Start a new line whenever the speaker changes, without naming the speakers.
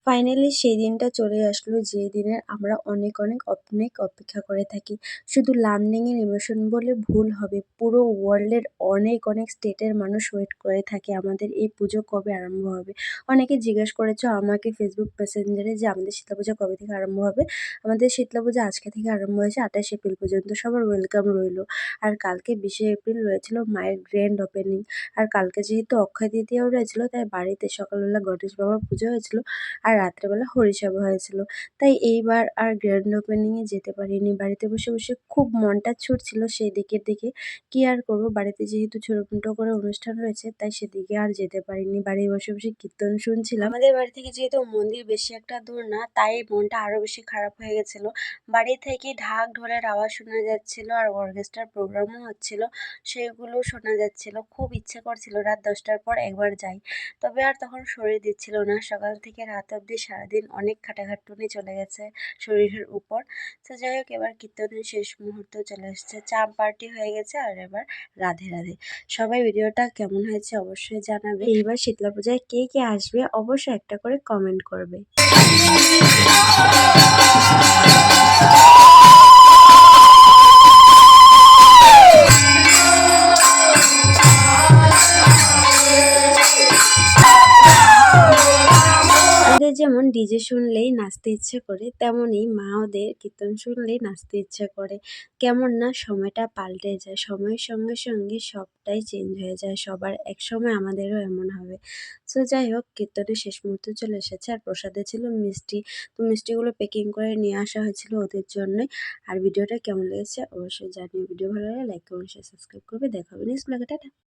Finally সেই দিনটা চলে আসলো যে দিনের আমরা অনেক অনেক অনেক অপেক্ষা করে থাকি। শুধু লার্নিং এর ইমোশন বলে ভুল হবে। পুরো ওয়ার্ল্ডের অনেক অনেক স্টেটের মানুষ ওয়েট করে থাকে আমাদের এই পুজো কবে আরম্ভ হবে। অনেকে জিজ্ঞেস করেছো আমাকে ফেসবুক মেসেঞ্জারে যে আমাদের শীতলা পুজো কবে থেকে আরম্ভ হবে। আমাদের শীতলা পুজো আজকে থেকে আরম্ভ হয়েছে ২৮ এপ্রিল পর্যন্ত। সবার ওয়েলকাম রইলো। আর কালকে ২০শে এপ্রিল রয়েছিল মায়ের গ্র্যান্ড ওপেনিং। আর কালকে যেহেতু অক্ষয় তৃতীয়াও রয়েছিল তাই বাড়িতে সকালবেলা গণেশ বাবার পুজো হয়েছিল। আর রাত্রেবেলা হরিসভা হয়েছিল। তাই এইবার আর গ্র্যান্ড ওপেনিং এ যেতে পারিনি। বাড়িতে বসে বসে খুব মনটা ছুটছিল সেই দিকের দিকে। কি আর করব, বাড়িতে যেহেতু ছোটখাটো করে অনুষ্ঠান রয়েছে তাই সেদিকে আর যেতে পারিনি। বাড়ি বসে বসে কীর্তন শুনছিলাম। আমাদের বাড়ি থেকে যেহেতু মন্দির বেশি একটা দূর না তাই মনটা আরো বেশি খারাপ হয়ে গেছিল। বাড়ি থেকে ঢাক ঢোলের আওয়াজ শোনা যাচ্ছিল আর অর্কেস্ট্রার প্রোগ্রামও হচ্ছিল, সেগুলো শোনা যাচ্ছিল। খুব ইচ্ছে করছিল রাত ১০টার পর একবার যাই, তবে আর তখন শরীর দিচ্ছিল না। সকাল থেকে রাত অবধি সারাদিন অনেক খাটাখাটুনি চলে গেছে শরীরের উপর। তো যাই হোক, এবার কীর্তনের শেষ মুহূর্ত চলে এসেছে, চা পার্টি হয়ে গেছে আর এবার রাধে রাধে। সবাই ভিডিওটা কেমন হয়েছে অবশ্যই জানাবে। এইবার শীতলা পূজায় কে কে আসবে অবশ্যই একটা করে কমেন্ট করবে। আমাদের যেমন ডিজে শুনলেই নাচতে ইচ্ছে করে, তেমনই মা ওদের কীর্তন শুনলেই নাচতে ইচ্ছে করে। কেমন না সময়টা পাল্টে যায়, সময়ের সঙ্গে সঙ্গে সবটাই চেঞ্জ হয়ে যায় সবার, একসময় আমাদেরও এমন হবে। সো যাই হোক, কীর্তনের শেষ মুহূর্ত চলে এসেছে আর প্রসাদে ছিল মিষ্টি। তো মিষ্টিগুলো প্যাকিং করে নিয়ে আসা হয়েছিল ওদের জন্যই। আর ভিডিওটা কেমন লেগেছে অবশ্যই জানিও। ভিডিও ভালো লাগলে লাইক কমেন্ট শেয়ার সাবস্ক্রাইব করবে। দেখা হবে নেক্সট ব্লগে। টাটা।